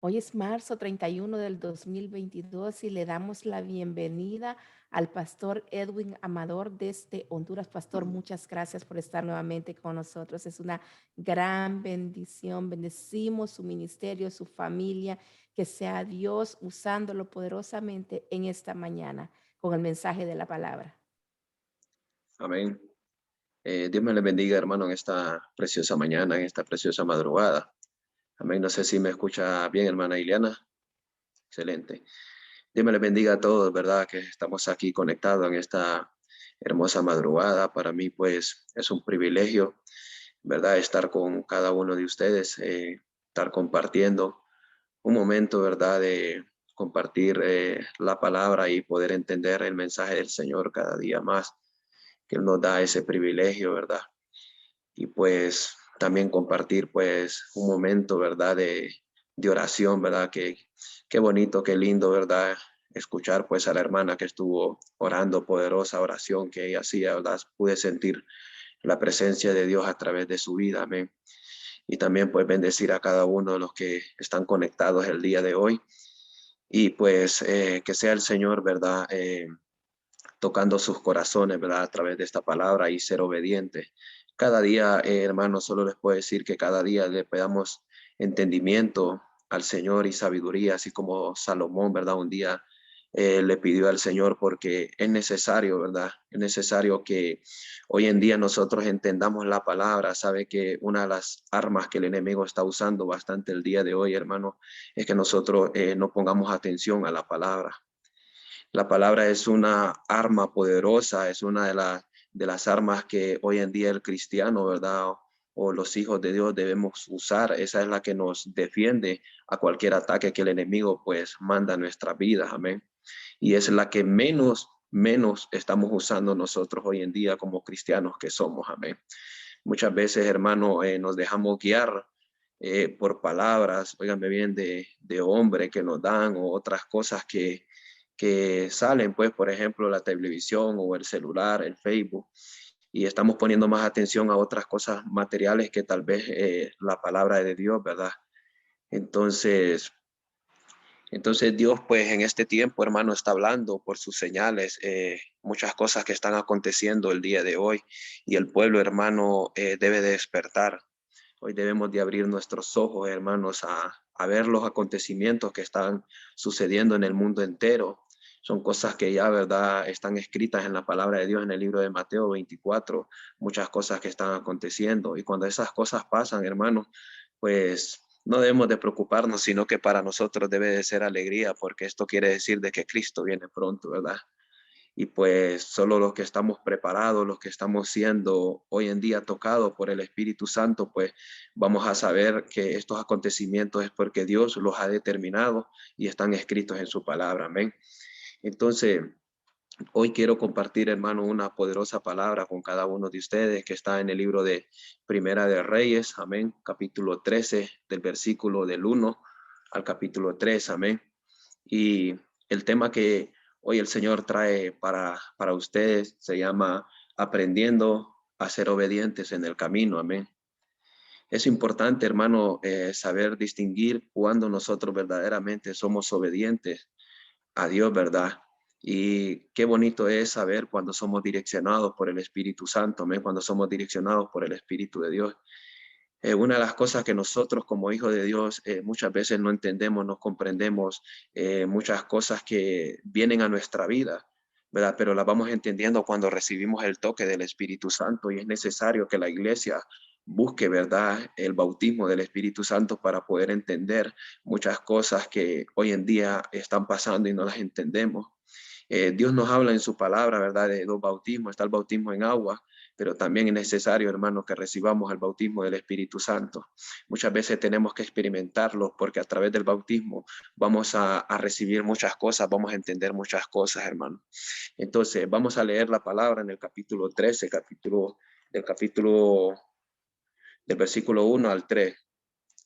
Hoy es marzo 31 del 2022 y le damos la bienvenida al pastor Edwin Amador desde Honduras. Pastor, muchas gracias por estar nuevamente con nosotros. Es una gran bendición. Bendecimos su ministerio, su familia, que sea Dios usándolo poderosamente en esta mañana con el mensaje de la palabra. Amén. Dios me le bendiga, hermano, en esta preciosa mañana, en esta preciosa madrugada. Amén. No sé si me escucha bien, hermana Ileana. Excelente. Dios me le bendiga a todos, ¿verdad? Que estamos aquí conectados en esta hermosa madrugada. Para mí, pues, es un privilegio, ¿verdad? Estar con cada uno de ustedes, estar compartiendo un momento, ¿verdad? De compartir la palabra y poder entender el mensaje del Señor cada día más, que Él nos da ese privilegio, ¿verdad? Y pues también compartir pues un momento, ¿verdad? De oración, ¿verdad? Qué bonito, qué lindo, ¿verdad? Escuchar pues a la hermana que estuvo orando, poderosa oración que ella hacía, ¿verdad? Pude sentir la presencia de Dios a través de su vida, amén. Y también pues bendecir a cada uno de los que están conectados el día de hoy. Y pues que sea el Señor, ¿verdad? Tocando sus corazones, ¿verdad? A través de esta palabra y ser obediente. Cada día, hermanos, solo les puedo decir que cada día le pedamos entendimiento al Señor y sabiduría, así como Salomón, ¿verdad? Un día le pidió al Señor porque es necesario, ¿verdad? Es necesario que hoy en día nosotros entendamos la palabra. Sabe que una de las armas que el enemigo está usando bastante el día de hoy, hermano, es que nosotros no pongamos atención a la palabra. La palabra es una arma poderosa, es una de las armas que hoy en día el cristiano, ¿verdad? O los hijos de Dios debemos usar. Esa es la que nos defiende a cualquier ataque que el enemigo pues manda a nuestra vida. Amén. Y es la que menos estamos usando nosotros hoy en día como cristianos que somos. Amén. Muchas veces, hermano, nos dejamos guiar por palabras, óigame bien, de hombre que nos dan o otras cosas que salen, pues, por ejemplo, la televisión o el celular, el Facebook, y estamos poniendo más atención a otras cosas materiales que tal vez la palabra de Dios, ¿verdad? Entonces, entonces Dios, pues, en este tiempo, hermano, está hablando por sus señales, muchas cosas que están aconteciendo el día de hoy, y el pueblo, hermano, debe de despertar. Hoy debemos de abrir nuestros ojos, hermanos, a ver los acontecimientos que están sucediendo en el mundo entero. Son cosas que ya, ¿verdad?, están escritas en la palabra de Dios en el libro de Mateo 24, muchas cosas que están aconteciendo. Y cuando esas cosas pasan, hermanos, pues no debemos de preocuparnos, sino que para nosotros debe de ser alegría, porque esto quiere decir de que Cristo viene pronto, ¿verdad? Y pues solo los que estamos preparados, los que estamos siendo hoy en día tocados por el Espíritu Santo, pues vamos a saber que estos acontecimientos es porque Dios los ha determinado y están escritos en su palabra. Amén. Entonces, hoy quiero compartir, hermano, una poderosa palabra con cada uno de ustedes que está en el libro de Primera de Reyes, amén, capítulo 13, del versículo del 1 al capítulo 3, amén. Y el tema que hoy el Señor trae para ustedes se llama aprendiendo a ser obedientes en el camino. Amén. Es importante, hermano, saber distinguir cuando nosotros verdaderamente somos obedientes a Dios, ¿verdad? Y qué bonito es saber cuando somos direccionados por el Espíritu Santo, amén, cuando somos direccionados por el Espíritu de Dios. Una de las cosas que nosotros como hijos de Dios muchas veces no entendemos, no comprendemos muchas cosas que vienen a nuestra vida, ¿verdad? Pero las vamos entendiendo cuando recibimos el toque del Espíritu Santo y es necesario que la iglesia busque, ¿verdad?, el bautismo del Espíritu Santo para poder entender muchas cosas que hoy en día están pasando y no las entendemos. Dios nos habla en su palabra, ¿verdad?, de dos bautismos. Está el bautismo en agua, pero también es necesario, hermano, que recibamos el bautismo del Espíritu Santo. Muchas veces tenemos que experimentarlo porque a través del bautismo vamos a recibir muchas cosas, vamos a entender muchas cosas, hermano. Entonces, vamos a leer la palabra en el capítulo 13, capítulo del versículo 1 al 3.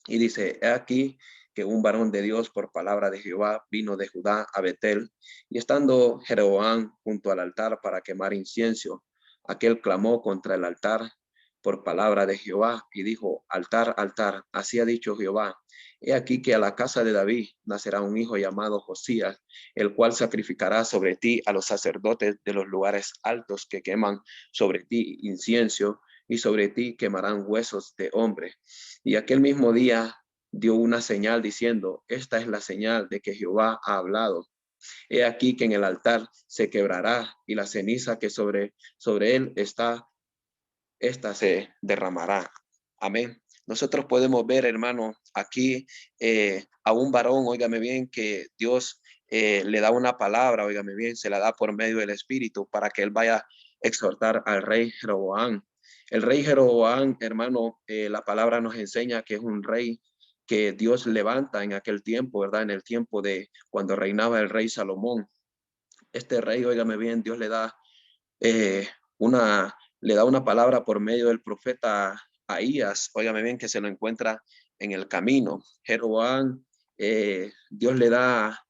Y dice, he aquí que un varón de Dios por palabra de Jehová vino de Judá a Betel, y estando Jeroboam junto al altar para quemar incienso, aquel clamó contra el altar por palabra de Jehová, y dijo: altar, altar, así ha dicho Jehová. He aquí que a la casa de David nacerá un hijo llamado Josías, el cual sacrificará sobre ti a los sacerdotes de los lugares altos que queman sobre ti incienso, y sobre ti quemarán huesos de hombre. Y aquel mismo día dio una señal diciendo: esta es la señal de que Jehová ha hablado. He aquí que en el altar se quebrará, y la ceniza que sobre él está, esta se derramará. Amén. Nosotros podemos ver, hermano, aquí a un varón, óigame bien, que Dios le da una palabra, óigame bien, se la da por medio del Espíritu para que él vaya a exhortar al rey Jeroboam. El rey Jeroboam, hermano, la palabra nos enseña que es un rey que Dios levanta en aquel tiempo, ¿verdad? En el tiempo de cuando reinaba el rey Salomón. Este rey, óigame bien, Dios eh, le da una palabra por medio del profeta Ahías, óigame bien, que se lo encuentra en el camino. Jeroboam, Dios le da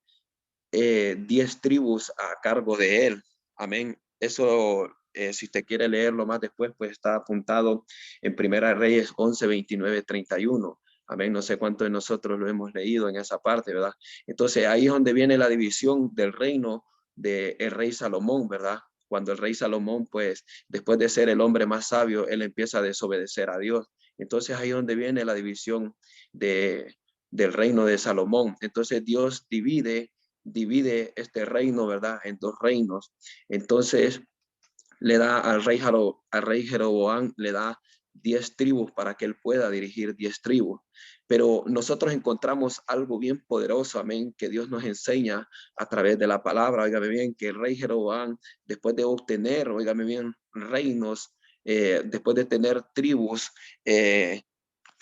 10 tribus a cargo de él. Amén. Eso, si usted quiere leerlo más después, pues está apuntado en Primera Reyes 11, 29, 31. Amén. No sé cuántos de nosotros lo hemos leído en esa parte, ¿verdad? Entonces ahí es donde viene la división del reino del rey Salomón, ¿verdad? Cuando el rey Salomón, pues, después de ser el hombre más sabio, él empieza a desobedecer a Dios. Entonces ahí es donde viene la división del reino de Salomón. Entonces Dios divide este reino, ¿verdad? En dos reinos. Entonces le da al rey Jeroboam, le da 10 tribus para que él pueda dirigir 10 tribus. Pero nosotros encontramos algo bien poderoso, amén, que Dios nos enseña a través de la palabra. Óigame bien, que el rey Jeroboam, después de obtener, óigame bien, reinos, después de tener tribus,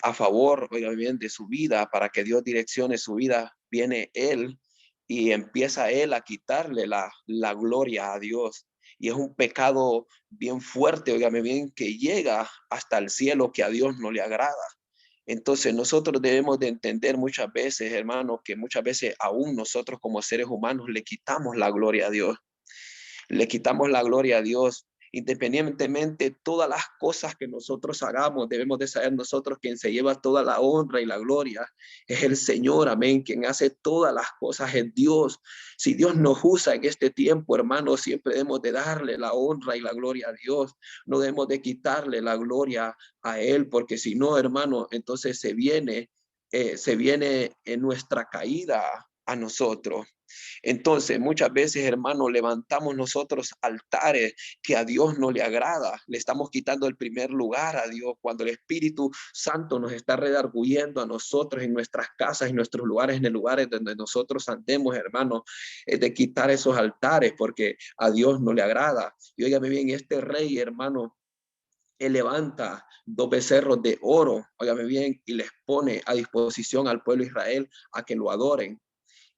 a favor, óigame bien, de su vida, para que Dios direccione su vida, viene él y empieza él a quitarle la gloria a Dios. Y es un pecado bien fuerte, óigame bien, que llega hasta el cielo, que a Dios no le agrada. Entonces nosotros debemos de entender muchas veces, hermanos, que muchas veces aún nosotros como seres humanos le quitamos la gloria a Dios. Le quitamos la gloria a Dios. Independientemente de todas las cosas que nosotros hagamos, debemos de saber nosotros quien se lleva toda la honra y la gloria es el Señor, amén. Quien hace todas las cosas es Dios. Si Dios nos usa en este tiempo, hermanos, siempre debemos de darle la honra y la gloria a Dios. No debemos de quitarle la gloria a Él, porque si no, hermano, entonces se viene en nuestra caída a nosotros. Entonces, muchas veces, hermanos, levantamos nosotros altares que a Dios no le agrada. Le estamos quitando el primer lugar a Dios cuando el Espíritu Santo nos está redarguyendo a nosotros en nuestras casas, en nuestros lugares, en el lugar donde nosotros andemos, hermanos, de quitar esos altares porque a Dios no le agrada. Y óigame bien, este rey, hermano, él levanta 2 becerros de oro, óigame bien, y les pone a disposición al pueblo de Israel a que lo adoren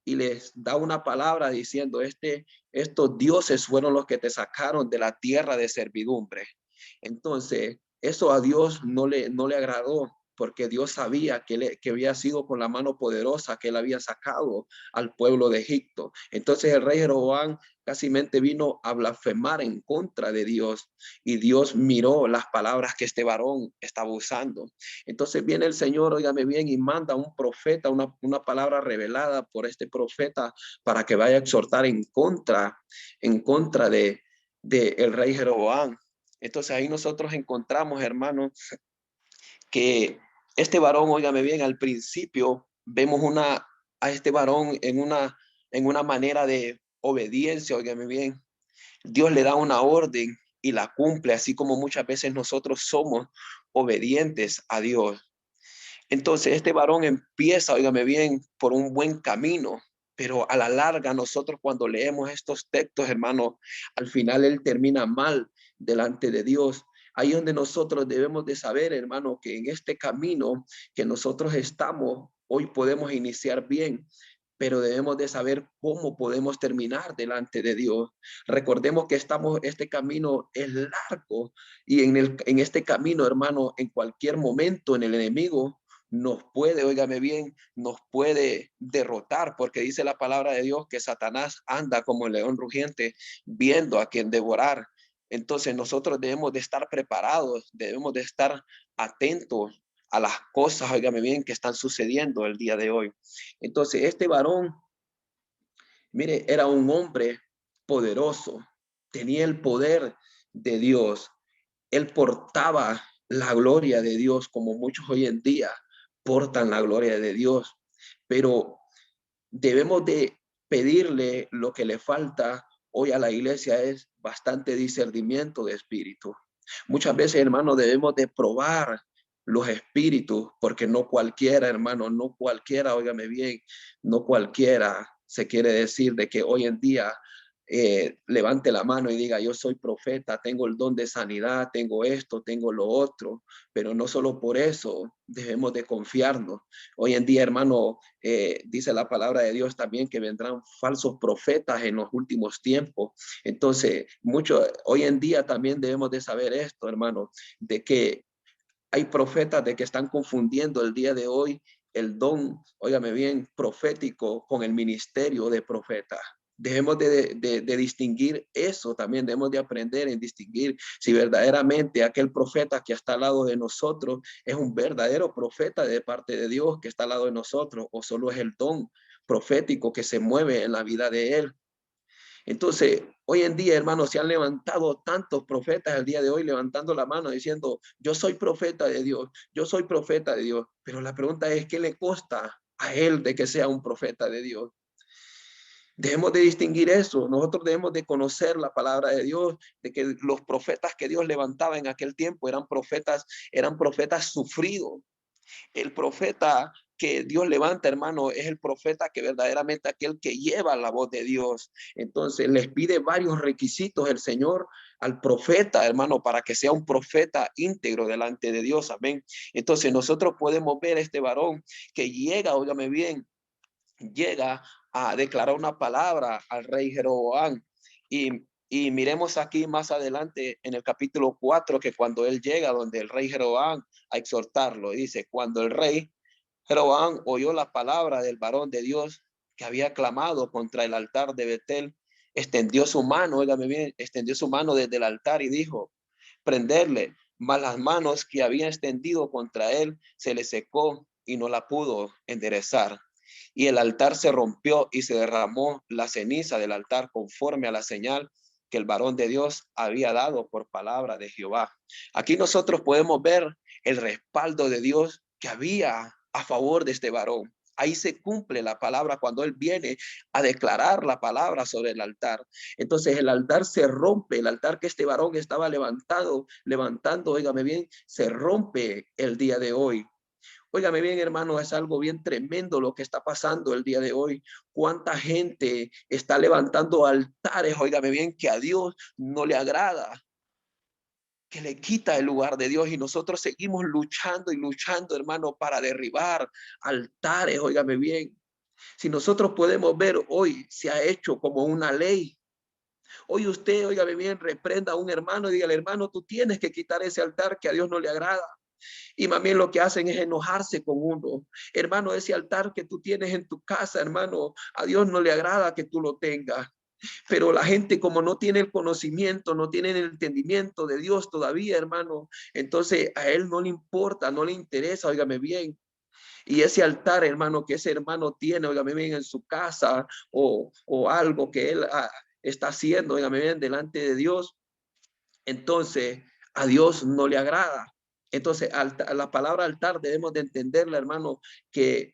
y les da una palabra diciendo, estos dioses fueron los que te sacaron de la tierra de servidumbre. Entonces, eso a Dios no le agradó, porque Dios sabía que había sido con la mano poderosa que él había sacado al pueblo de Egipto. Entonces el rey Jeroboam casi vino a blasfemar en contra de Dios, y Dios miró las palabras que este varón estaba usando. Entonces viene el Señor, óigame bien, y manda un profeta, una palabra revelada por este profeta para que vaya a exhortar en contra de el rey Jeroboam. Entonces ahí nosotros encontramos, hermanos, que este varón, óigame bien, al principio vemos a este varón en una manera de obediencia, óigame bien. Dios le da una orden y la cumple, así como muchas veces nosotros somos obedientes a Dios. Entonces este varón empieza, óigame bien, por un buen camino, pero a la larga nosotros cuando leemos estos textos, hermano, al final él termina mal delante de Dios. Ahí donde nosotros debemos de saber, hermano, que en este camino que nosotros estamos, hoy podemos iniciar bien, pero debemos de saber cómo podemos terminar delante de Dios. Recordemos que este camino es largo, y en este camino, hermano, en cualquier momento en el enemigo nos puede, óigame bien, nos puede derrotar, porque dice la palabra de Dios que Satanás anda como el león rugiente viendo a quien devorar. Entonces nosotros debemos de estar preparados, debemos de estar atentos a las cosas, óigame bien, que están sucediendo el día de hoy. Entonces este varón, mire, era un hombre poderoso, tenía el poder de Dios. Él portaba la gloria de Dios, como muchos hoy en día portan la gloria de Dios, pero debemos de pedirle lo que le falta hoy a la iglesia es bastante discernimiento de espíritu. Muchas veces, hermano, debemos de probar los espíritus, porque no cualquiera, hermano, no cualquiera, óigame bien, no cualquiera se quiere decir de que hoy en día levante la mano y diga, yo soy profeta, tengo el don de sanidad, tengo esto, tengo lo otro, pero no solo por eso debemos de confiarnos. Hoy en día, hermano, dice la palabra de Dios también que vendrán falsos profetas en los últimos tiempos. Entonces, hoy en día también debemos de saber esto, hermano, de que hay profetas de que están confundiendo el día de hoy el don, óigame bien, profético con el ministerio de profeta. Debemos de distinguir eso, también debemos de aprender en distinguir si verdaderamente aquel profeta que está al lado de nosotros es un verdadero profeta de parte de Dios que está al lado de nosotros o solo es el don profético que se mueve en la vida de él. Entonces, hoy en día, hermanos, se han levantado tantos profetas el día de hoy, levantando la mano diciendo, yo soy profeta de Dios, yo soy profeta de Dios. Pero la pregunta es, ¿qué le consta a él de que sea un profeta de Dios? Debemos de distinguir eso. Nosotros debemos de conocer la palabra de Dios, de que los profetas que Dios levantaba en aquel tiempo eran profetas sufridos. El profeta que Dios levanta, hermano, es el profeta que verdaderamente aquel que lleva la voz de Dios. Entonces les pide varios requisitos el Señor al profeta, hermano, para que sea un profeta íntegro delante de Dios. Amén. Entonces nosotros podemos ver este varón que llega, óigame bien, llega a declarar una palabra al rey Jeroboam. Y miremos aquí más adelante en el capítulo 4 que cuando él llega donde el rey Jeroboam a exhortarlo, dice, cuando el rey Jeroboam oyó la palabra del varón de Dios que había clamado contra el altar de Betel, extendió su mano, óigame bien, extendió su mano desde el altar y dijo, prenderle, mas las manos que había extendido contra él se le secó y no la pudo enderezar. Y el altar se rompió y se derramó la ceniza del altar conforme a la señal que el varón de Dios había dado por palabra de Jehová. Aquí nosotros podemos ver el respaldo de Dios que había a favor de este varón. Ahí se cumple la palabra cuando él viene a declarar la palabra sobre el altar. Entonces el altar se rompe, el altar que este varón estaba levantando, óigame bien, se rompe el día de hoy. Óigame bien, hermano, es algo bien tremendo lo que está pasando el día de hoy. Cuánta gente está levantando altares, óigame bien, que a Dios no le agrada, que le quita el lugar de Dios y nosotros seguimos luchando y luchando, hermano, para derribar altares, óigame bien. Si nosotros podemos ver hoy, se ha hecho como una ley. Hoy usted, óigame bien, reprenda a un hermano y dígale, hermano, tú tienes que quitar ese altar que a Dios no le agrada. Y más bien lo que hacen es enojarse con uno. Hermano, ese altar que tú tienes en tu casa, hermano, a Dios no le agrada que tú lo tengas. Pero la gente como no tiene el conocimiento, no tiene el entendimiento de Dios todavía, hermano, entonces a él no le importa, no le interesa, óigame bien. Y ese altar, hermano, que ese hermano tiene, óigame bien, en su casa o algo que él está haciendo, óigame bien, delante de Dios, entonces a Dios no le agrada. Entonces, la palabra altar debemos de entenderla, hermano, que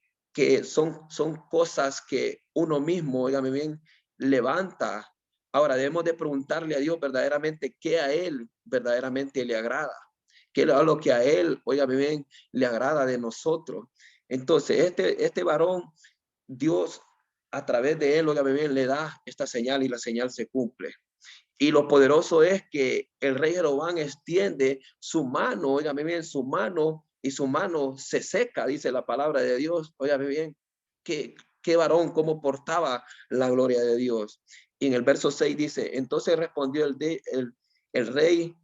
son cosas que uno mismo, óigame bien, levanta. Ahora debemos de preguntarle a Dios verdaderamente qué a él verdaderamente le agrada, qué es lo que a él, óigame bien, le agrada de nosotros. Entonces, este varón, Dios a través de él, óigame bien, le da esta señal y la señal se cumple. Y lo poderoso es que el rey Jeroboam extiende su mano, óigame bien, su mano, y su mano se seca, dice la palabra de Dios. Óigame bien, qué varón, cómo portaba la gloria de Dios. Y en el verso 6 dice, entonces respondió el rey,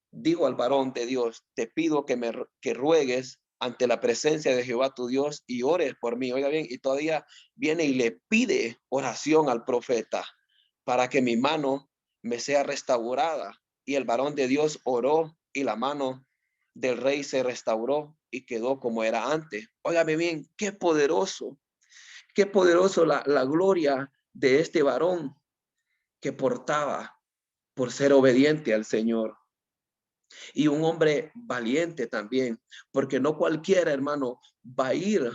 digo al varón de Dios, te pido que ruegues ante la presencia de Jehová tu Dios y ores por mí. Oiga bien, y todavía viene y le pide oración al profeta para que mi mano me sea restaurada Y el varón de Dios oró y la mano del rey se restauró y quedó como era antes. Óigame bien, qué poderoso la gloria de este varón que portaba por ser obediente al Señor. Y un hombre valiente también, porque no cualquiera, hermano, va a ir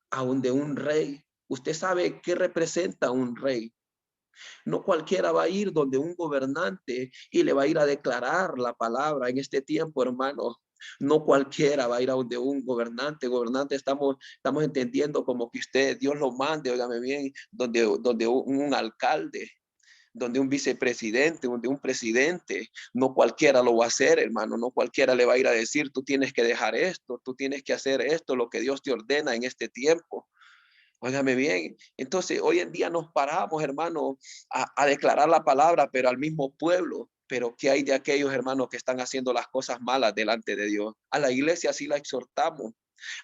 a donde un rey. Usted sabe qué representa un rey. No cualquiera va a ir donde un gobernante y le va a ir a declarar la palabra en este tiempo, hermano. No cualquiera va a ir a donde un gobernante. Gobernante estamos entendiendo como que usted, Dios lo mande, óigame bien, donde un alcalde, donde un vicepresidente, donde un presidente. No cualquiera lo va a hacer, hermano. No cualquiera le va a ir a decir, tú tienes que dejar esto, tú tienes que hacer esto, lo que Dios te ordena en este tiempo. Óigame bien. Entonces, hoy en día nos paramos, hermano, a declarar la palabra, pero al mismo pueblo. Pero ¿qué hay de aquellos hermanos que están haciendo las cosas malas delante de Dios? A la iglesia sí la exhortamos.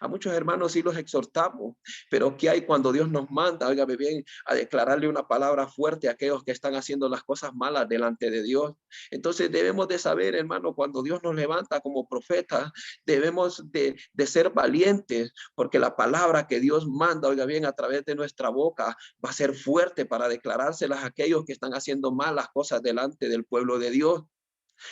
A muchos hermanos sí los exhortamos, pero ¿qué hay cuando Dios nos manda, óigame bien, a declararle una palabra fuerte a aquellos que están haciendo las cosas malas delante de Dios? Entonces debemos de saber, hermano, cuando Dios nos levanta como profetas, debemos de ser valientes, porque la palabra que Dios manda, oiga bien, a través de nuestra boca, va a ser fuerte para declarárselas a aquellos que están haciendo malas cosas delante del pueblo de Dios.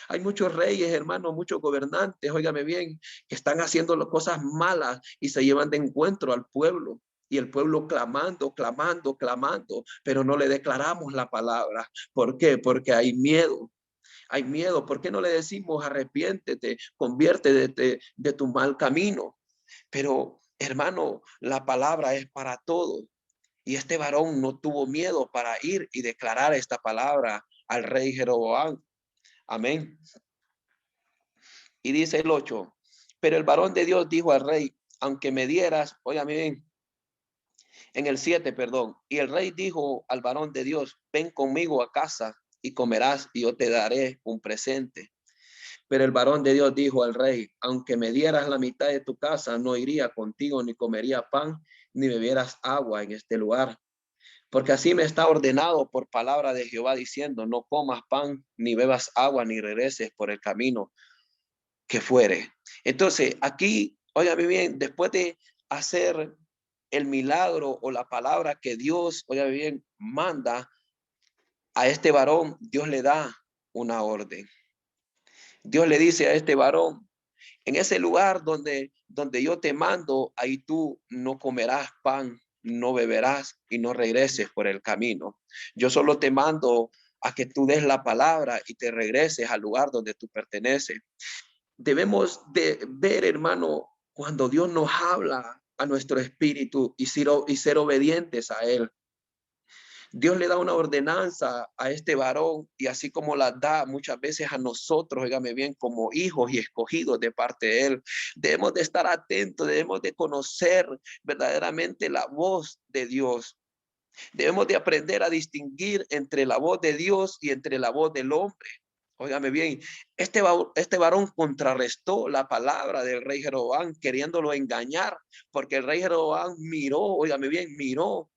Hay muchos reyes, hermanos, muchos gobernantes, óigame bien, que están haciendo las cosas malas y se llevan de encuentro al pueblo. Y el pueblo clamando, clamando, clamando, pero no le declaramos la palabra. ¿Por qué? Porque hay miedo. Hay miedo. ¿Por qué no le decimos arrepiéntete, conviértete de tu mal camino? Pero, hermano, la palabra es para todo. Y este varón no tuvo miedo para ir y declarar esta palabra al rey Jeroboam. Amén. Y dice el 8, pero el varón de Dios dijo al rey, aunque me dieras, óigame bien, en el 7, perdón, y el rey dijo al varón de Dios, ven conmigo a casa y comerás y yo te daré un presente. Pero el varón de Dios dijo al rey, aunque me dieras la mitad de tu casa, no iría contigo ni comería pan, ni bebieras agua en este lugar. Porque así me está ordenado por palabra de Jehová diciendo, no comas pan, ni bebas agua, ni regreses por el camino que fuere. Entonces, aquí, óigame bien, después de hacer el milagro o la palabra que Dios, óigame bien, manda a este varón, Dios le da una orden. Dios le dice a este varón, en ese lugar donde yo te mando, ahí tú no comerás pan, no beberás y no regreses por el camino. Yo solo te mando a que tú des la palabra y te regreses al lugar donde tú perteneces. Debemos de ver, hermano, cuando Dios nos habla a nuestro espíritu y ser obedientes a Él. Dios le da una ordenanza a este varón y así como la da muchas veces a nosotros, óigame bien, como hijos y escogidos de parte de Él. Debemos de estar atentos, debemos de conocer verdaderamente la voz de Dios. Debemos de aprender a distinguir entre la voz de Dios y entre la voz del hombre. Óigame bien, este varón contrarrestó la palabra del rey Jeroboam queriéndolo engañar, porque el rey Jeroboam miró, óigame bien, miró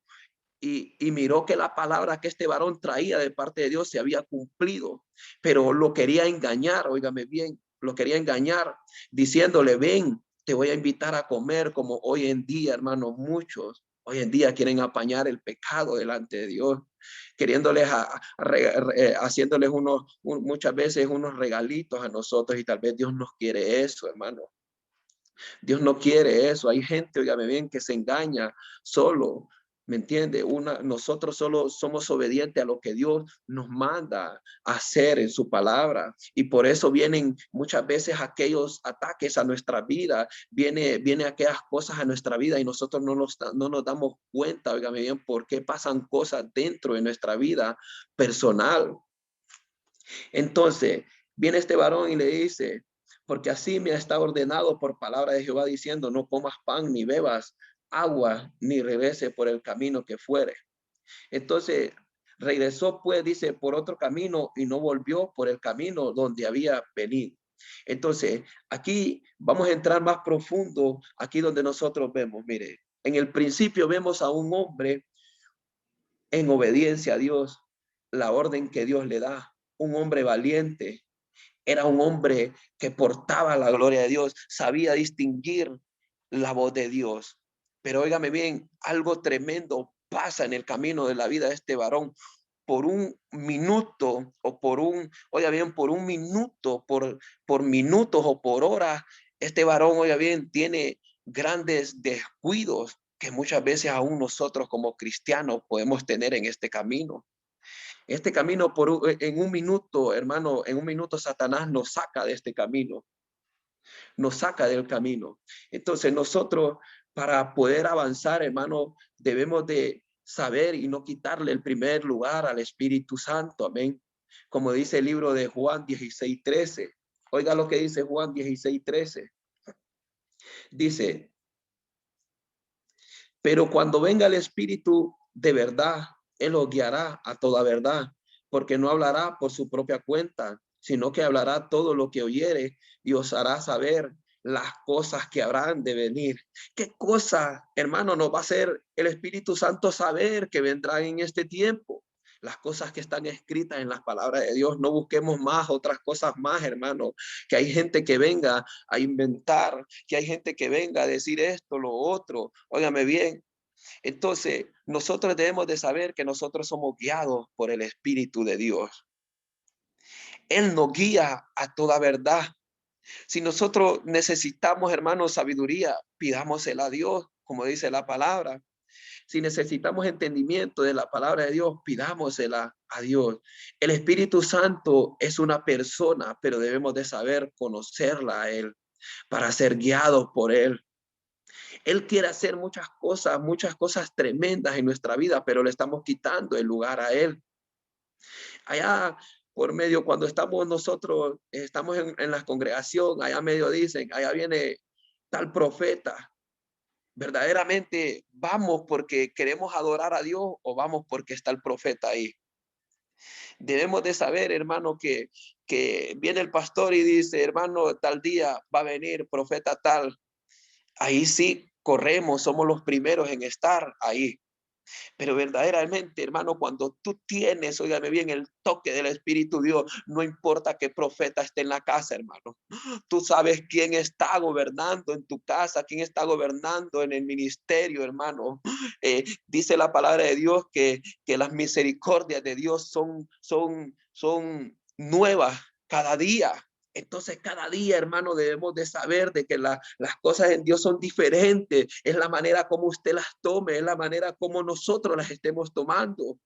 y miró que la palabra que este varón traía de parte de Dios se había cumplido, pero lo quería engañar, óigame bien, lo quería engañar diciéndole, ven, te voy a invitar a comer como hoy en día, hermanos, muchos. Hoy en día quieren apañar el pecado delante de Dios, queriéndoles, haciéndoles muchas veces unos regalitos a nosotros y tal vez Dios nos quiere eso, hermano. Dios no quiere eso. Hay gente, óigame bien, que se engaña solo. ¿Me entiende? Nosotros solo somos obedientes a lo que Dios nos manda a hacer en su palabra. Y por eso vienen muchas veces aquellos ataques a nuestra vida, viene aquellas cosas a nuestra vida y nosotros no nos damos cuenta, óigame bien, por qué pasan cosas dentro de nuestra vida personal. Entonces, viene este varón y le dice, porque así me está ordenado por palabra de Jehová diciendo, no comas pan ni bebas agua, ni regrese por el camino que fuere. Entonces, regresó pues, dice, por otro camino y no volvió por el camino donde había venido. Entonces, aquí vamos a entrar más profundo, aquí donde nosotros vemos, mire, en el principio vemos a un hombre en obediencia a Dios, la orden que Dios le da, un hombre valiente Era un hombre que portaba la gloria de Dios, sabía distinguir la voz de Dios. Pero óigame bien, algo tremendo pasa en el camino de la vida de este varón. Por un minuto o oiga bien, por un minuto, por minutos o por horas, este varón, oiga bien, tiene grandes descuidos que muchas veces aún nosotros como cristianos podemos tener en este camino. Este camino en un minuto, hermano, en un minuto Satanás nos saca de este camino, nos saca del camino. Entonces nosotros para poder avanzar, hermano, debemos de saber y no quitarle el primer lugar al Espíritu Santo. Amén. Como dice el libro de Juan 16:13. Oiga lo que dice Juan 16:13. Dice, pero cuando venga el Espíritu de verdad, Él os guiará a toda verdad, porque no hablará por su propia cuenta, sino que hablará todo lo que oyere y os hará saber las cosas que habrán de venir. ¿Qué cosa, hermano, nos va a hacer el Espíritu Santo saber que vendrán en este tiempo? Las cosas que están escritas en las palabras de Dios. No busquemos más otras cosas más, hermano. Que hay gente que venga a inventar, que hay gente que venga a decir esto, lo otro. Óigame bien. Entonces, nosotros debemos de saber que nosotros somos guiados por el Espíritu de Dios. Él nos guía a toda verdad. Si nosotros necesitamos, hermanos, sabiduría, pidámosela a Dios, como dice la palabra. Si necesitamos entendimiento de la palabra de Dios, pidámosela a Dios. El Espíritu Santo es una persona, pero debemos de saber conocerla a Él para ser guiados por Él. Él quiere hacer muchas cosas tremendas en nuestra vida, pero le estamos quitando el lugar a Él. Allá por medio, cuando estamos nosotros, estamos en la congregación, allá medio dicen, allá viene tal profeta. ¿Verdaderamente vamos porque queremos adorar a Dios o vamos porque está el profeta ahí? Debemos de saber, hermano, que viene el pastor y dice, hermano, tal día va a venir profeta tal. Ahí sí corremos, somos los primeros en estar ahí. Pero verdaderamente, hermano, cuando tú tienes, óigame bien, el toque del Espíritu Dios, no importa qué profeta esté en la casa, hermano. Tú sabes quién está gobernando en tu casa, quién está gobernando en el ministerio, hermano. Dice la palabra de Dios que las misericordias de Dios son nuevas cada día. Entonces cada día, hermano, debemos de saber de que las cosas en Dios son diferentes. Es la manera como usted las tome, es la manera como nosotros las estemos tomando.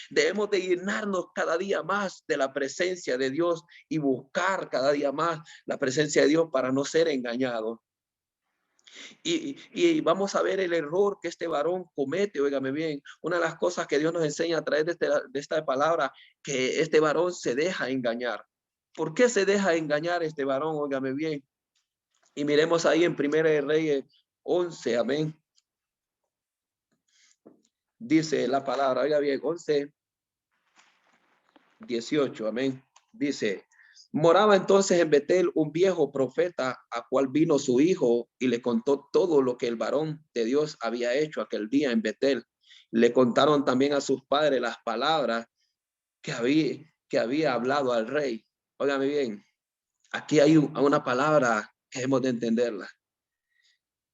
Debemos de llenarnos cada día más de la presencia de Dios y buscar cada día más la presencia de Dios para no ser engañados. Y vamos a ver el error que este varón comete, óigame bien. Una de las cosas que Dios nos enseña a través de esta palabra, que este varón se deja engañar. ¿Por qué se deja engañar este varón? Óigame bien. Y miremos ahí en Primera de Reyes 11, amén. Dice la palabra, oiga bien, 11, 18, amén. Dice, moraba entonces en Betel un viejo profeta, a cual vino su hijo y le contó todo lo que el varón de Dios había hecho aquel día en Betel. Le contaron también a sus padres las palabras que había hablado al rey. Óigame bien, aquí hay una palabra que hemos de entenderla.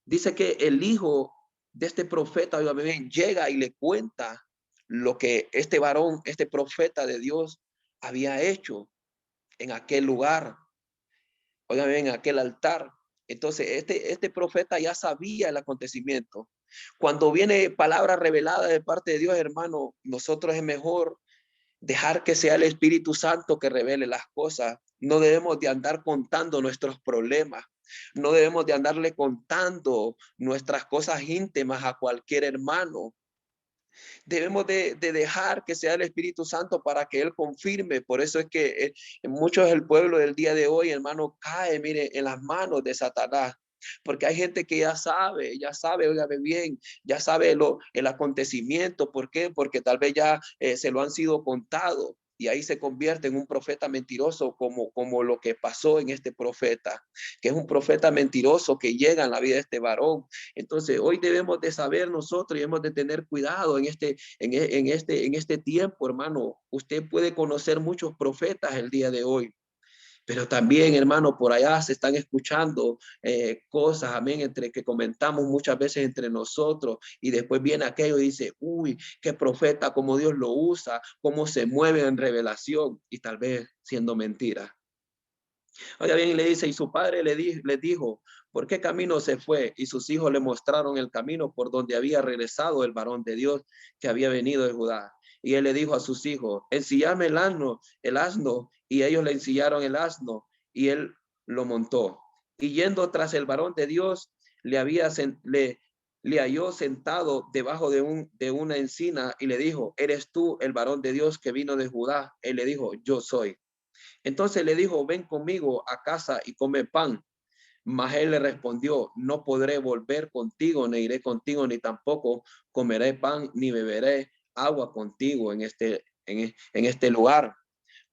Dice que el hijo de este profeta, óigame bien, llega y le cuenta lo que este varón, este profeta de Dios había hecho en aquel lugar, óigame bien, en aquel altar. Entonces, este profeta ya sabía el acontecimiento. Cuando viene palabra revelada de parte de Dios, hermano, nosotros es mejor dejar que sea el Espíritu Santo que revele las cosas. No debemos de andar contando nuestros problemas. No debemos de andarle contando nuestras cosas íntimas a cualquier hermano. Debemos de dejar que sea el Espíritu Santo para que Él confirme. Por eso es que muchos del pueblo del día de hoy, hermano, cae, mire, en las manos de Satanás. Porque hay gente que ya sabe, óigame bien, ya sabe el acontecimiento. ¿Por qué? Porque tal vez ya se lo han sido contado. Y ahí se convierte en un profeta mentiroso como lo que pasó en este profeta, que es un profeta mentiroso que llega en la vida de este varón. Entonces, hoy debemos de saber nosotros y hemos de tener cuidado en este tiempo, hermano. Usted puede conocer muchos profetas el día de hoy, Pero también, hermano, por allá se están escuchando cosas, amén, entre que comentamos muchas veces entre nosotros y después viene aquello y dice, uy, qué profeta, cómo Dios lo usa, cómo se mueve en revelación y tal vez siendo mentira. Oiga bien, y le dice, y su padre le dijo, ¿por qué camino se fue? Y sus hijos le mostraron el camino por donde había regresado el varón de Dios que había venido de Judá. Y él le dijo a sus hijos, ensillarme el asno, y ellos le ensillaron el asno, y él lo montó. Y yendo tras el varón de Dios, le halló sentado debajo de una encina, y le dijo, ¿eres tú el varón de Dios que vino de Judá? Él le dijo, yo soy. Entonces le dijo, ven conmigo a casa y come pan. Mas él le respondió, no podré volver contigo, ni iré contigo, ni tampoco comeré pan, ni beberé agua contigo en este lugar.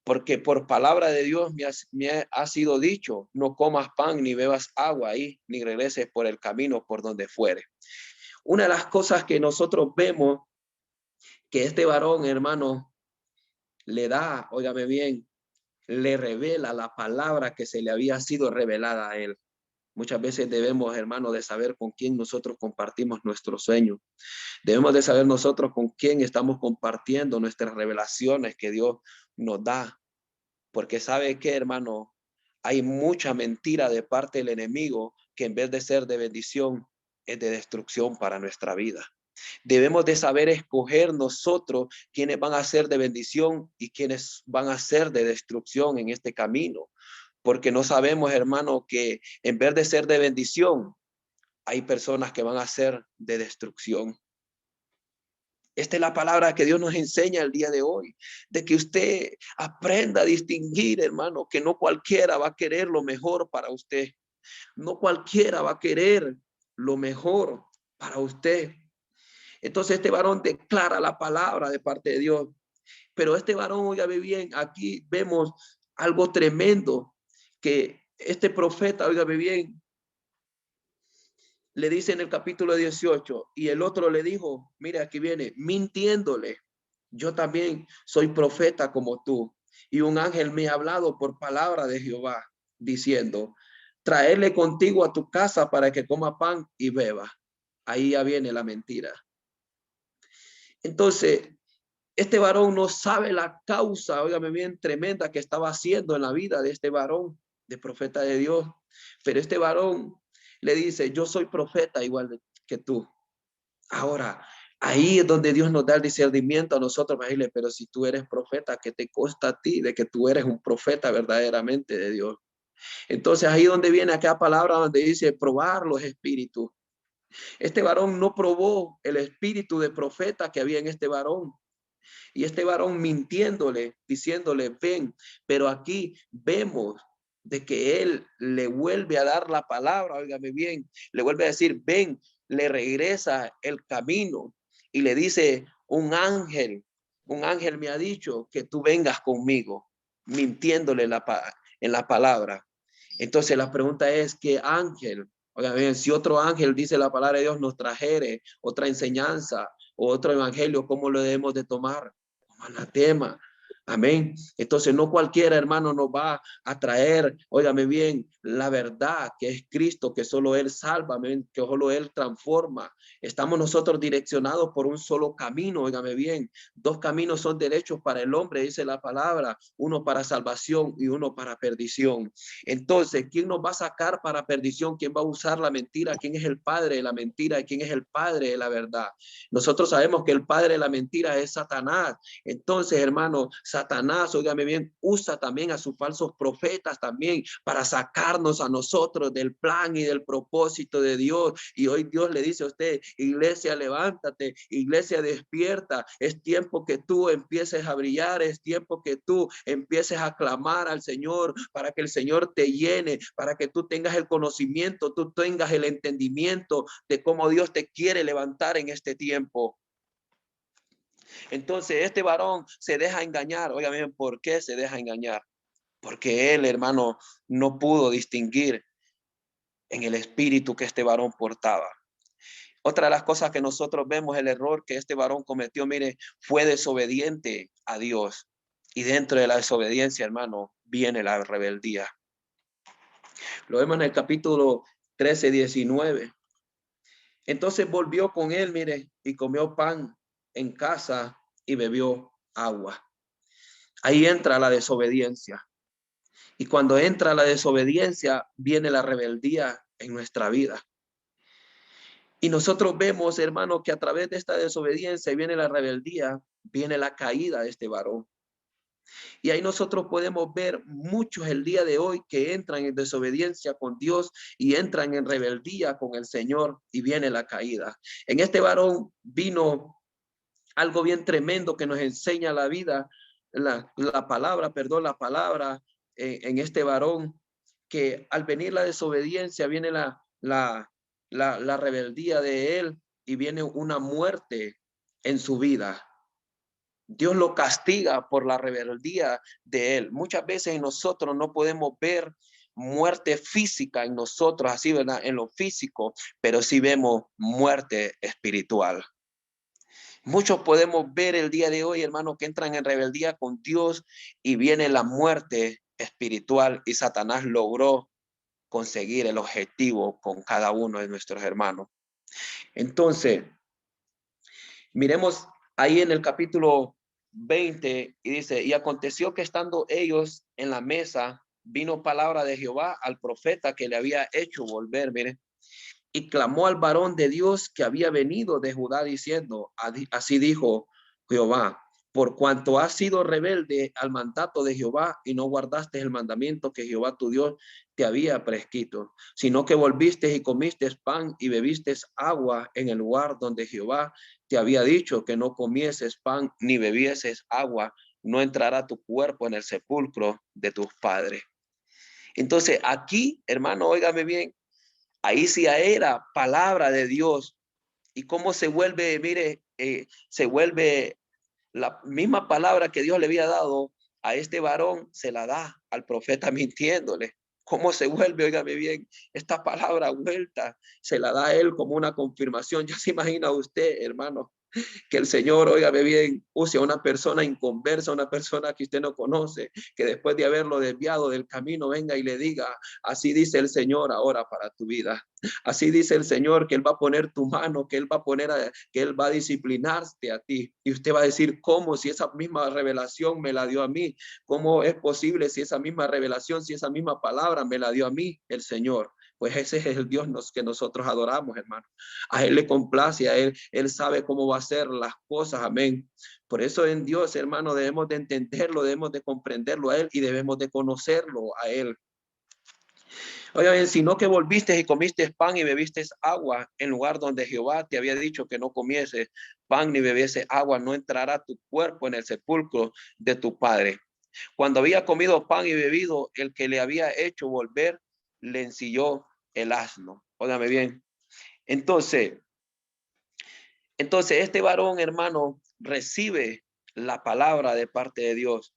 Porque por palabra de Dios me ha sido dicho, no comas pan, ni bebas agua ahí, ni regreses por el camino por donde fuere. Una de las cosas que nosotros vemos que este varón, hermano, le da, óigame bien, le revela la palabra que se le había sido revelada a él. Muchas veces debemos, hermano, de saber con quién nosotros compartimos nuestros sueños. Debemos de saber nosotros con quién estamos compartiendo nuestras revelaciones que Dios nos da. Porque sabe que, hermano, hay mucha mentira de parte del enemigo que en vez de ser de bendición, es de destrucción para nuestra vida. Debemos de saber escoger nosotros quiénes van a ser de bendición y quiénes van a ser de destrucción en este camino. Porque no sabemos, hermano, que en vez de ser de bendición, hay personas que van a ser de destrucción. Esta es la palabra que Dios nos enseña el día de hoy, de que usted aprenda a distinguir, hermano, que no cualquiera va a querer lo mejor para usted. No cualquiera va a querer lo mejor para usted. Entonces este varón declara la palabra de parte de Dios. Pero este varón, oígame bien, aquí vemos algo tremendo, que este profeta, oígame bien, le dice en el capítulo 18, y el otro le dijo, mire, aquí viene, mintiéndole, yo también soy profeta como tú, y un ángel me ha hablado por palabra de Jehová, diciendo, traerle contigo a tu casa para que coma pan y beba. Ahí ya viene la mentira. Entonces, este varón no sabe la causa, óigame bien, tremenda que estaba haciendo en la vida de este varón, de profeta de Dios. Pero este varón le dice, yo soy profeta igual que tú. Ahora, ahí es donde Dios nos da el discernimiento a nosotros para decirle, pero si tú eres profeta, ¿qué te consta a ti de que tú eres un profeta verdaderamente de Dios? Entonces ahí donde viene aquella palabra donde dice probar los espíritus. Este varón no probó el espíritu de profeta que había en este varón. Y este varón mintiéndole, diciéndole, ven, pero aquí vemos de que él le vuelve a dar la palabra, óigame bien, le vuelve a decir, ven, le regresa el camino y le dice, un ángel me ha dicho que tú vengas conmigo, mintiéndole en la palabra. Entonces la pregunta es, ¿qué ángel? Oigan bien, si otro ángel dice la palabra de Dios nos trajere otra enseñanza o otro evangelio, ¿cómo lo debemos de tomar? Como anatema. Amén. Entonces no cualquiera, hermano, nos va a traer, óigame bien, la verdad que es Cristo, que solo Él salva, amén, que solo Él transforma. Estamos nosotros direccionados por un solo camino, óigame bien. Dos caminos son derechos para el hombre, dice la palabra, uno para salvación y uno para perdición. Entonces, ¿quién nos va a sacar para perdición? ¿Quién va a usar la mentira? ¿Quién es el padre de la mentira? ¿Quién es el padre de la verdad? Nosotros sabemos que el padre de la mentira es Satanás. Entonces, hermano, Satanás, óigame bien, usa también a sus falsos profetas también para sacarnos a nosotros del plan y del propósito de Dios. Y hoy Dios le dice a usted, iglesia, levántate, iglesia, despierta. Es tiempo que tú empieces a brillar, es tiempo que tú empieces a clamar al Señor para que el Señor te llene, para que tú tengas el conocimiento, tú tengas el entendimiento de cómo Dios te quiere levantar en este tiempo. Entonces este varón se deja engañar. Oigan, ¿por qué se deja engañar? Porque él, hermano, no pudo distinguir en el espíritu que este varón portaba. Otra de las cosas que nosotros vemos, el error que este varón cometió, mire, fue desobediente a Dios. Y dentro de la desobediencia, hermano, viene la rebeldía. Lo vemos en el capítulo 13, 19. Entonces volvió con él, mire, y comió pan en casa y bebió agua. Ahí entra la desobediencia. Y cuando entra la desobediencia, viene la rebeldía en nuestra vida. Y nosotros vemos, hermano, que a través de esta desobediencia viene la rebeldía, viene la caída de este varón. Y ahí nosotros podemos ver muchos el día de hoy que entran en desobediencia con Dios y entran en rebeldía con el Señor y viene la caída. En este varón vino algo bien tremendo que nos enseña la vida, la palabra en este varón, que al venir la desobediencia viene la rebeldía de él y viene una muerte en su vida. Dios lo castiga por la rebeldía de él. Muchas veces nosotros no podemos ver muerte física en nosotros, así, ¿verdad? En lo físico, pero sí vemos muerte espiritual. Muchos podemos ver el día de hoy, hermanos, que entran en rebeldía con Dios y viene la muerte espiritual y Satanás logró conseguir el objetivo con cada uno de nuestros hermanos. Entonces, miremos ahí en el capítulo 20 y dice, y aconteció que estando ellos en la mesa, vino palabra de Jehová al profeta que le había hecho volver, mire, y clamó al varón de Dios que había venido de Judá diciendo, así dijo Jehová, por cuanto has sido rebelde al mandato de Jehová y no guardaste el mandamiento que Jehová tu Dios te había prescrito, sino que volviste y comiste pan y bebiste agua en el lugar donde Jehová te había dicho que no comieses pan ni bebieses agua, no entrará tu cuerpo en el sepulcro de tus padres. Entonces aquí, hermano, óigame bien, ahí sí era palabra de Dios. Y cómo se vuelve, mire, se vuelve la misma palabra que Dios le había dado a este varón, se la da al profeta mintiéndole. ¿Cómo se vuelve? Óigame bien, esta palabra vuelta se la da a él como una confirmación. Ya se imagina usted, hermano, que el Señor, óigame bien, use a una persona inconversa, una persona que usted no conoce, que después de haberlo desviado del camino venga y le diga, así dice el Señor ahora para tu vida. Así dice el Señor que Él va a poner tu mano, que Él va a que Él va a disciplinarte a ti. Y usted va a decir, ¿cómo? Si esa misma revelación me la dio a mí, ¿cómo es posible si esa misma revelación, si esa misma palabra me la dio a mí el Señor? Pues ese es el Dios que nosotros adoramos, hermano. A Él le complace, a Él sabe cómo va a hacer las cosas, amén. Por eso en Dios, hermano, debemos de entenderlo, debemos de comprenderlo a Él y debemos de conocerlo a Él. Oigan, sino que volviste y comiste pan y bebiste agua en lugar donde Jehová te había dicho que no comiese pan ni bebiese agua, no entrará tu cuerpo en el sepulcro de tu padre. Cuando había comido pan y bebido, el que le había hecho volver le ensilló el asno. Óigame bien. Entonces este varón, hermano, recibe la palabra de parte de Dios.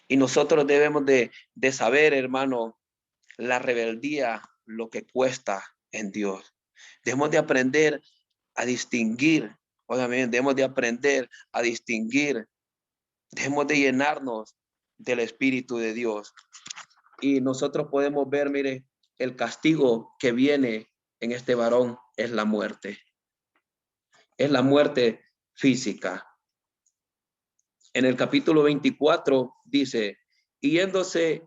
Y nosotros debemos de saber, hermano, la rebeldía, lo que cuesta en Dios. Debemos de aprender a distinguir, obviamente, debemos de aprender a distinguir, debemos de llenarnos del Espíritu de Dios. Y nosotros podemos ver, mire, el castigo que viene en este varón es la muerte. Es la muerte física. En el capítulo 24 dice, y yéndose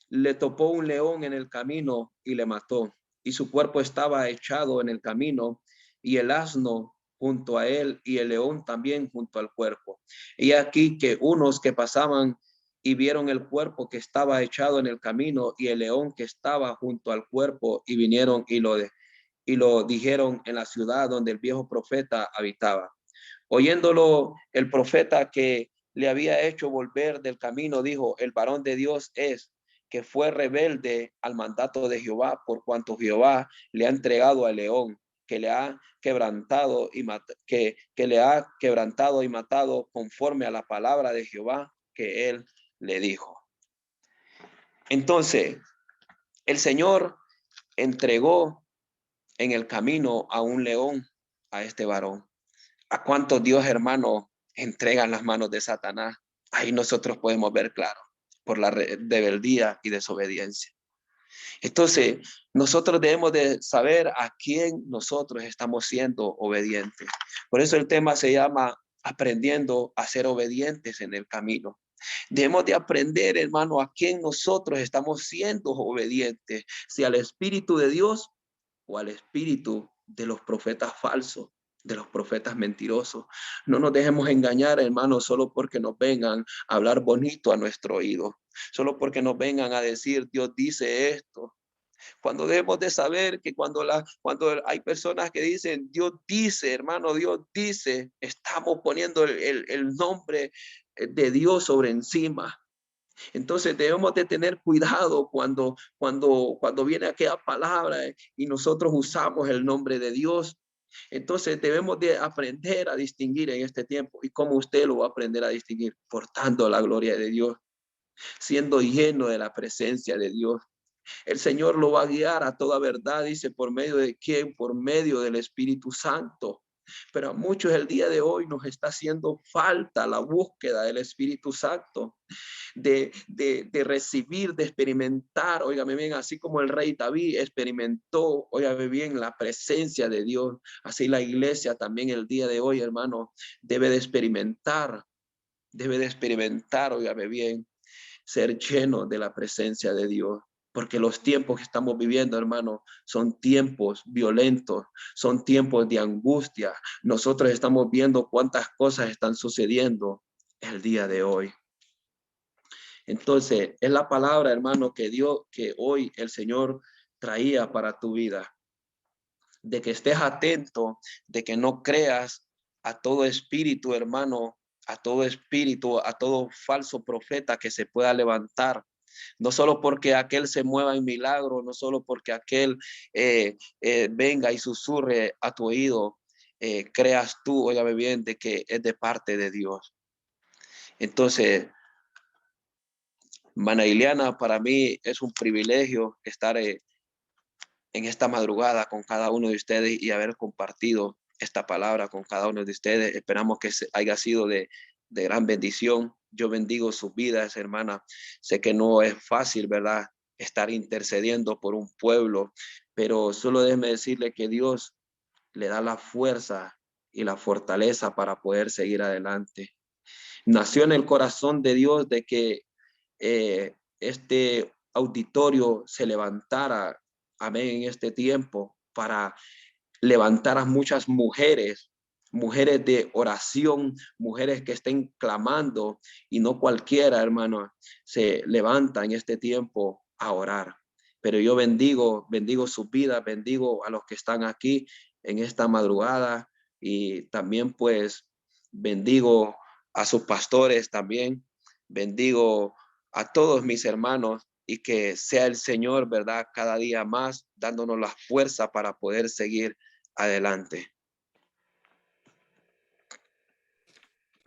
le topó un león en el camino y le mató, y su cuerpo estaba echado en el camino, y el asno junto a él, y el león también junto al cuerpo. Y aquí que unos que pasaban y vieron el cuerpo que estaba echado en el camino, y el león que estaba junto al cuerpo, y vinieron y lo dijeron en la ciudad donde el viejo profeta habitaba. Oyéndolo el profeta que le había hecho volver del camino, dijo, el varón de Dios es que fue rebelde al mandato de Jehová, por cuanto Jehová le ha entregado al león, que le ha quebrantado que le ha quebrantado y matado conforme a la palabra de Jehová que él le dijo. Entonces, el Señor entregó en el camino a un león a este varón. ¿A cuántos Dios, hermano, entregan las manos de Satanás? Ahí nosotros podemos ver claro. por la rebeldía y desobediencia. Entonces, nosotros debemos de saber a quién nosotros estamos siendo obedientes. Por eso el tema se llama aprendiendo a ser obedientes en el camino. Debemos de aprender, hermano, a quién nosotros estamos siendo obedientes, si al Espíritu de Dios o al espíritu de los profetas falsos, de los profetas mentirosos. No nos dejemos engañar, hermanos, solo porque nos vengan a hablar bonito a nuestro oído, solo porque nos vengan a decir, Dios dice esto. Cuando debemos de saber que cuando hay personas que dicen, Dios dice, hermano, Dios dice, estamos poniendo el nombre de Dios sobre encima. Entonces debemos de tener cuidado cuando viene aquella palabra y nosotros usamos el nombre de Dios. Entonces debemos de aprender a distinguir en este tiempo. ¿Y cómo usted lo va a aprender a distinguir? Portando la gloria de Dios, siendo lleno de la presencia de Dios. El Señor lo va a guiar a toda verdad, dice, ¿por medio de quién? Por medio del Espíritu Santo. Pero a muchos el día de hoy nos está haciendo falta la búsqueda del Espíritu Santo, de recibir, de experimentar, óigame bien, así como el rey David experimentó, óigame bien, la presencia de Dios, así la iglesia también el día de hoy, hermano, debe de experimentar, óigame bien, ser lleno de la presencia de Dios. Porque los tiempos que estamos viviendo, hermano, son tiempos violentos, son tiempos de angustia. Nosotros estamos viendo cuántas cosas están sucediendo el día de hoy. Entonces, es la palabra, hermano, que hoy el Señor traía para tu vida. De que estés atento, de que no creas a todo espíritu, hermano, a todo falso profeta que se pueda levantar. No solo porque aquel se mueva en milagro, no solo porque aquel venga y susurre a tu oído, creas tú, óigame bien, de que es de parte de Dios. Entonces, Mana Iliana, para mí es un privilegio estar en esta madrugada con cada uno de ustedes y haber compartido esta palabra con cada uno de ustedes. Esperamos que haya sido de gran bendición. Yo bendigo sus vidas, hermana. Sé que no es fácil, ¿verdad? Estar intercediendo por un pueblo, pero solo déjeme decirle que Dios le da la fuerza y la fortaleza para poder seguir adelante. Nació en el corazón de Dios de que este auditorio se levantara, amén, en este tiempo para levantar a muchas mujeres, mujeres de oración, mujeres que estén clamando y no cualquiera, hermano, se levanta en este tiempo a orar. Pero yo bendigo sus vidas, bendigo a los que están aquí en esta madrugada y también pues bendigo a sus pastores también, bendigo a todos mis hermanos y que sea el Señor, ¿verdad? Cada día más dándonos la fuerza para poder seguir adelante.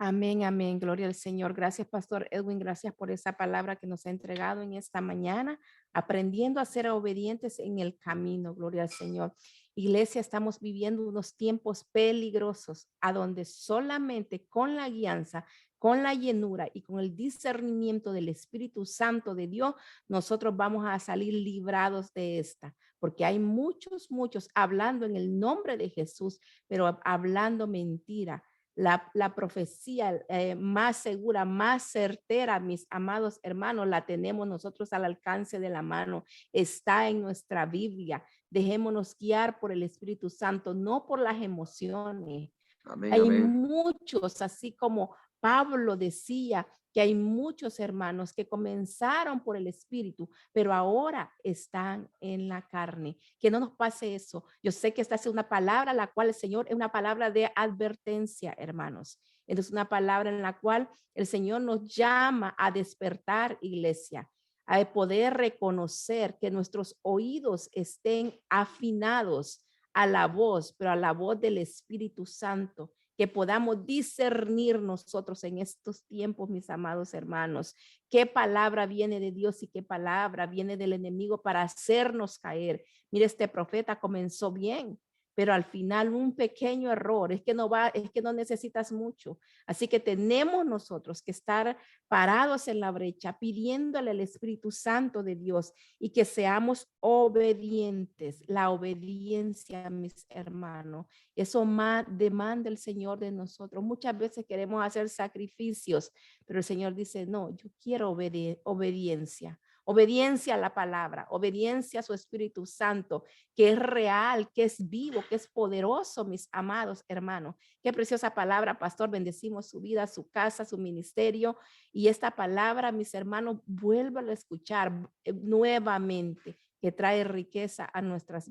Amén, amén. Gloria al Señor. Gracias, Pastor Edwin. Gracias por esa palabra que nos ha entregado en esta mañana, aprendiendo a ser obedientes en el camino. Gloria al Señor. Iglesia, estamos viviendo unos tiempos peligrosos a donde solamente con la guianza, con la llenura y con el discernimiento del Espíritu Santo de Dios, nosotros vamos a salir librados de esta, porque hay muchos hablando en el nombre de Jesús, pero hablando mentira. La profecía más segura, más certera, mis amados hermanos, la tenemos nosotros al alcance de la mano. Está en nuestra Biblia. Dejémonos guiar por el Espíritu Santo, no por las emociones. Amén, Hay amén. muchos, así como Pablo decía, que hay muchos hermanos que comenzaron por el Espíritu, pero ahora están en la carne. Que no nos pase eso. Yo sé que esta es una palabra, la cual el Señor es una palabra de advertencia, hermanos. Es una palabra en la cual el Señor nos llama a despertar, iglesia, a poder reconocer que nuestros oídos estén afinados a la voz, pero a la voz del Espíritu Santo, que podamos discernir nosotros en estos tiempos, mis amados hermanos, qué palabra viene de Dios y qué palabra viene del enemigo para hacernos caer. Mire, este profeta comenzó bien, pero al final un pequeño error, es que no necesitas mucho. Así que tenemos nosotros que estar parados en la brecha, pidiéndole al Espíritu Santo de Dios y que seamos obedientes. La obediencia, mis hermanos, eso más demanda el Señor de nosotros. Muchas veces queremos hacer sacrificios, pero el Señor dice, no, yo quiero obediencia. Obediencia a la palabra, obediencia a su Espíritu Santo, que es real, que es vivo, que es poderoso, mis amados hermanos. Qué preciosa palabra, pastor. Bendecimos su vida, su casa, su ministerio. Y esta palabra, mis hermanos, vuélvalo a escuchar nuevamente, que trae riqueza a nuestras vidas.